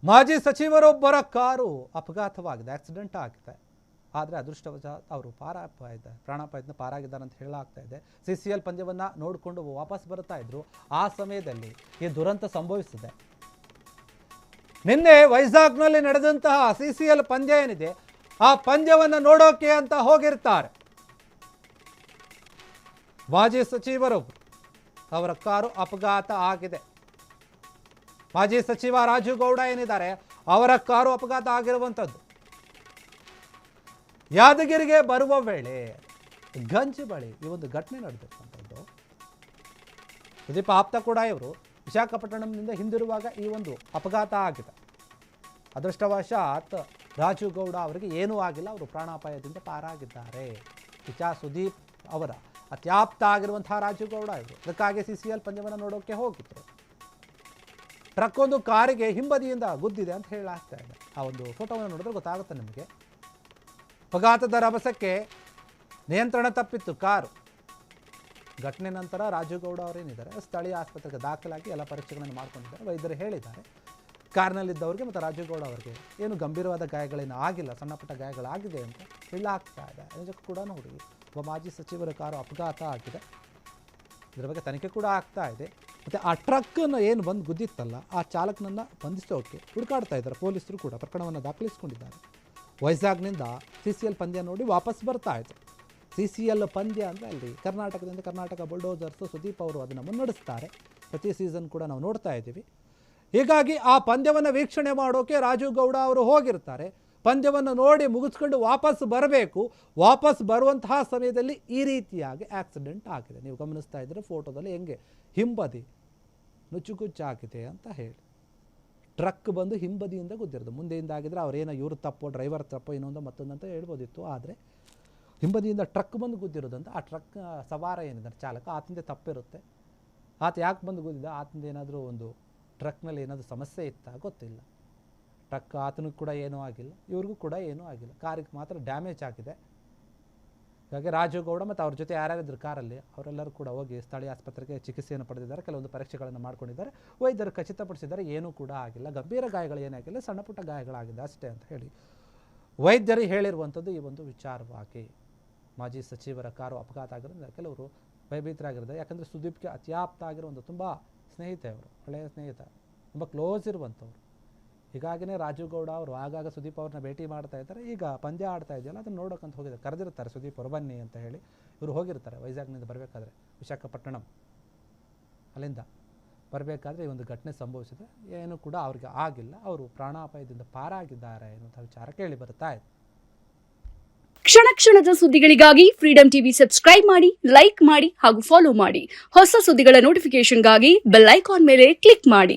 ಮಾಜಿ ಸಚಿವರೊಬ್ಬರ car ಅಪಘಾತವಾಗಿದೆ, accident ಆಗಿದೆ. ಆದರೆ ಅದೃಷ್ಟವಶಾತ್ ಅವರು ಪ್ರಾಣಾಪಾಯದಿಂದ ಪಾರಾಗಿದ್ದಾರೆ ಅಂತ ಹೇಳಲಾಗ್ತಾ ಇದೆ. CCL ಪಂದ್ಯವನ್ನು ನೋಡಿಕೊಂಡು ವಾಪಸ್ ಬರ್ತಾ ಇದ್ರು. ಆ ಸಮಯದಲ್ಲಿ ಈ ದುರಂತ ಸಂಭವಿಸಿದೆ. ನಿನ್ನೆ ವೈಜಾಗ್ನಲ್ಲಿ ನಡೆದಂತಹ CCL ಪಂದ್ಯ ಏನಿದೆ, ಆ ಪಂದ್ಯವನ್ನು ನೋಡೋಕೆ ಅಂತ ಹೋಗಿರ್ತಾರೆ ಮಾಜಿ ಸಚಿವರೊಬ್ಬರು. ಅವರ ಕಾರು ಅಪಘಾತ ಆಗಿದೆ. ಮಾಜಿ ಸಚಿವ ರಾಜು ಗೌಡ ಏನಿದ್ದಾರೆ, ಅವರ ಕಾರು ಅಪಘಾತ ಆಗಿರುವಂಥದ್ದು. ಯಾದಗಿರಿಗೆ ಬರುವ ವೇಳೆ ಗಂಜಿ ಬಳಿ ಈ ಒಂದು ಘಟನೆ ನಡೆದಿರುವಂಥದ್ದು. ಸುದೀಪ್ ಆಪ್ತ ಕೂಡ ಇವರು ವಿಶಾಖಪಟ್ಟಣಂನಿಂದ ಹಿಂದಿರುವಾಗ ಈ ಒಂದು ಅಪಘಾತ ಆಗಿದೆ. ಅದೃಷ್ಟವಶಾತ್ ರಾಜು ಗೌಡ ಅವರಿಗೆ ಏನೂ ಆಗಿಲ್ಲ, ಅವರು ಪ್ರಾಣಾಪಾಯದಿಂದ ಪಾರಾಗಿದ್ದಾರೆ. ಸುದೀಪ್ ಅವರ ಅತ್ಯಾಪ್ತ ಆಗಿರುವಂತಹ ರಾಜು ಗೌಡ ಇವರು. ಅದಕ್ಕಾಗಿ CCL ಪಂದ್ಯವನ್ನು ನೋಡೋಕೆ ಹೋಗಿದ್ರು. ಟ್ರಕ್ ಒಂದು ಕಾರಿಗೆ ಹಿಂಬದಿಯಿಂದ ಗುದ್ದಿದೆ ಅಂತ ಹೇಳಲಾಗ್ತಾ ಇದೆ. ಆ ಒಂದು ಫೋಟೋವನ್ನು ನೋಡಿದ್ರೆ ಗೊತ್ತಾಗುತ್ತೆ ನಿಮಗೆ. ಅಪಘಾತದ ರಭಸಕ್ಕೆ ನಿಯಂತ್ರಣ ತಪ್ಪಿತ್ತು ಕಾರು. ಘಟನೆ ನಂತರ ರಾಜು ಗೌಡ ಅವರೇನಿದ್ದಾರೆ ಸ್ಥಳೀಯ ಆಸ್ಪತ್ರೆಗೆ ದಾಖಲಾಗಿ ಎಲ್ಲ ಪರೀಕ್ಷೆಗಳನ್ನು ಮಾಡ್ಕೊಂಡಿದ್ದಾರೆ. ವೈದ್ಯರು ಹೇಳಿದ್ದಾರೆ ಕಾರ್ನಲ್ಲಿದ್ದವರಿಗೆ ಮತ್ತು ರಾಜು ಗೌಡ ಅವರಿಗೆ ಏನು ಗಂಭೀರವಾದ ಗಾಯಗಳೇನು ಆಗಿಲ್ಲ, ಸಣ್ಣ ಪುಟ್ಟ ಗಾಯಗಳಾಗಿದೆ ಅಂತ ಹೇಳಲಾಗ್ತಾ ಇದೆ. ನಿಜಕ್ಕೂ ಕೂಡ ನೋಡಿ, ಒಬ್ಬ ಮಾಜಿ ಸಚಿವರ ಕಾರು ಅಪಘಾತ ಆಗಿದೆ. ಇದರ ಬಗ್ಗೆ ತನಿಖೆ ಕೂಡ ಆಗ್ತಾ ಇದೆ. ಮತ್ತು ಆ ಟ್ರಕ್ಕನ್ನು ಏನು ಬಂದು ಗುದ್ದಿತ್ತಲ್ಲ, ಆ ಚಾಲಕನನ್ನು ಬಂಧಿಸೋಕೆ ಹುಡುಕಾಡ್ತಾ ಇದ್ದಾರೆ ಪೊಲೀಸರು ಕೂಡ. ಪ್ರಕರಣವನ್ನು ದಾಖಲಿಸಿಕೊಂಡಿದ್ದಾರೆ. ವೈಜಾಗ್ನಿಂದ CCL ಪಂದ್ಯ ನೋಡಿ ವಾಪಸ್ ಬರ್ತಾ ಇದ್ರು. CCL ಪಂದ್ಯ ಅಂದರೆ ಅಲ್ಲಿ ಕರ್ನಾಟಕ ಬುಲ್ಡೋಜರ್ಸು ಸುದೀಪ್ ಅವರು ಅದನ್ನು ಮುನ್ನಡೆಸ್ತಾರೆ. ಪ್ರತಿ ಸೀಸನ್ ಕೂಡ ನಾವು ನೋಡ್ತಾ ಇದ್ದೀವಿ. ಹೀಗಾಗಿ ಆ ಪಂದ್ಯವನ್ನು ವೀಕ್ಷಣೆ ಮಾಡೋಕೆ ರಾಜು ಗೌಡ ಅವರು ಹೋಗಿರ್ತಾರೆ. ಪಂದ್ಯವನ್ನು ನೋಡಿ ಮುಗಿಸ್ಕೊಂಡು ವಾಪಸ್ ಬರಬೇಕು. ವಾಪಸ್ ಬರುವಂತಹ ಸಮಯದಲ್ಲಿ ಈ ರೀತಿಯಾಗಿ ಆಕ್ಸಿಡೆಂಟ್ ಆಗಿದೆ. ನೀವು ಗಮನಿಸ್ತಾ ಇದ್ದರೆ ಫೋಟೋದಲ್ಲಿ ಹೆಂಗೆ ಹಿಂಬದಿ ನುಚ್ಚುಗುಚ್ಚಾಗಿದೆ ಅಂತ ಹೇಳಿ. ಟ್ರಕ್ ಬಂದು ಹಿಂಬದಿಯಿಂದ ಗುದ್ದಿರೋದು. ಮುಂದೆಯಿಂದ ಆಗಿದ್ರೆ ಅವರೇನೋ ಇವರು ತಪ್ಪೋ, ಡ್ರೈವರ್ ತಪ್ಪೋ, ಇನ್ನೊಂದು ಮತ್ತೊಂದಂತ ಹೇಳ್ಬೋದಿತ್ತು. ಆದರೆ ಹಿಂಬದಿಯಿಂದ ಟ್ರಕ್ ಬಂದು ಗುದ್ದಿರೋದಂತ ಆ ಟ್ರಕ್ ಸವಾರ ಏನಿದ್ದಾರೆ ಚಾಲಕ, ಆತಂದೆ ತಪ್ಪಿರುತ್ತೆ. ಆತ ಯಾಕೆ ಬಂದು ಗುದ್ದಿದ, ಆತಂದ ಏನಾದರೂ ಒಂದು ಟ್ರಕ್ನಲ್ಲಿ ಏನಾದರೂ ಸಮಸ್ಯೆ ಇತ್ತಾ ಗೊತ್ತಿಲ್ಲ. ಟ್ರಕ್ ಆತನಿಗೆ ಕೂಡ ಏನೂ ಆಗಿಲ್ಲ, ಇವ್ರಿಗೂ ಕೂಡ ಏನೂ ಆಗಿಲ್ಲ. ಕಾರಿಗೆ ಮಾತ್ರ ಡ್ಯಾಮೇಜ್ ಆಗಿದೆ. ಹಾಗಾಗಿ ರಾಜು ಗೌಡ ಮತ್ತು ಅವ್ರ ಜೊತೆ ಯಾರ್ಯಾರಿದ್ರು ಕಾರಲ್ಲಿ ಅವರೆಲ್ಲರೂ ಕೂಡ ಹೋಗಿ ಸ್ಥಳೀಯ ಆಸ್ಪತ್ರೆಗೆ ಚಿಕಿತ್ಸೆಯನ್ನು ಪಡೆದಿದ್ದಾರೆ. ಕೆಲವೊಂದು ಪರೀಕ್ಷೆಗಳನ್ನು ಮಾಡ್ಕೊಂಡಿದ್ದಾರೆ. ವೈದ್ಯರು ಖಚಿತಪಡಿಸಿದ್ದಾರೆ ಏನೂ ಕೂಡ ಆಗಿಲ್ಲ, ಗಂಭೀರ ಗಾಯಗಳು ಏನಾಗಿಲ್ಲ, ಸಣ್ಣ ಪುಟ್ಟ ಗಾಯಗಳಾಗಿದೆ ಅಷ್ಟೇ ಅಂತ ಹೇಳಿ ವೈದ್ಯರು ಹೇಳಿರುವಂಥದ್ದು. ಈ ಒಂದು ವಿಚಾರವಾಗಿ ಮಾಜಿ ಸಚಿವರ ಕಾರು ಅಪಘಾತ ಆಗಿರೋದ್ರಿಂದ ಕೆಲವರು ಭಯಭೀತರಾಗಿದ್ದಾರೆ. ಯಾಕಂದರೆ ಸುದೀಪ್ಗೆ ಅತ್ಯಾಪ್ತ ಆಗಿರೋ ಒಂದು ತುಂಬ ಸ್ನೇಹಿತೆ, ಅವರು ಹಳೆಯ ಸ್ನೇಹಿತ, ತುಂಬ ಕ್ಲೋಸ್ ಇರುವಂಥವ್ರು. ಹೀಗಾಗಿನೇ ರಾಜು ಗೌಡ ಅವರು ಆಗಾಗ ಸುದೀಪ್ ಅವ್ರನ್ನ ಭೇಟಿ ಮಾಡ್ತಾ ಇದ್ದಾರೆ. ಈಗ ಪಂದ್ಯ ಆಡ್ತಾ ಇದೆಯಲ್ಲ, ಅದನ್ನು ನೋಡೋಕ್ಕಂತ ಹೋಗಿದ್ದಾರೆ. ಕರೆದಿರ್ತಾರೆ ಸುದೀಪ್ ಅವರು ಬನ್ನಿ ಅಂತ ಹೇಳಿ. ಇವರು ಹೋಗಿರ್ತಾರೆ ವೈಜಾಗ್ನಿಂದ ಬರಬೇಕಾದ್ರೆ ವಿಶಾಖಪಟ್ಟಣಂ, ಅಲ್ಲಿಂದ ಬರಬೇಕಾದ್ರೆ ಈ ಒಂದು ಘಟನೆ ಸಂಭವಿಸಿದೆ. ಏನೂ ಕೂಡ ಅವ್ರಿಗೆ ಆಗಿಲ್ಲ, ಅವರು ಪ್ರಾಣಾಪಾಯದಿಂದ ಪಾರಾಗಿದ್ದಾರೆ ಎನ್ನುವಂಥ ವಿಚಾರ ಕೇಳಿ ಬರ್ತಾ ಇದೆ. ಕ್ಷಣ ಕ್ಷಣದ ಸುದ್ದಿಗಳಿಗಾಗಿ ಫ್ರೀಡಂ ಟಿವಿ ಸಬ್ಸ್ಕ್ರೈಬ್ ಮಾಡಿ, ಲೈಕ್ ಮಾಡಿ ಹಾಗೂ ಫಾಲೋ ಮಾಡಿ. ಹೊಸ ಸುದ್ದಿಗಳ ನೋಟಿಫಿಕೇಶನ್ಗಾಗಿ ಬೆಲ್ ಐಕಾನ್ ಮೇಲೆ ಕ್ಲಿಕ್ ಮಾಡಿ.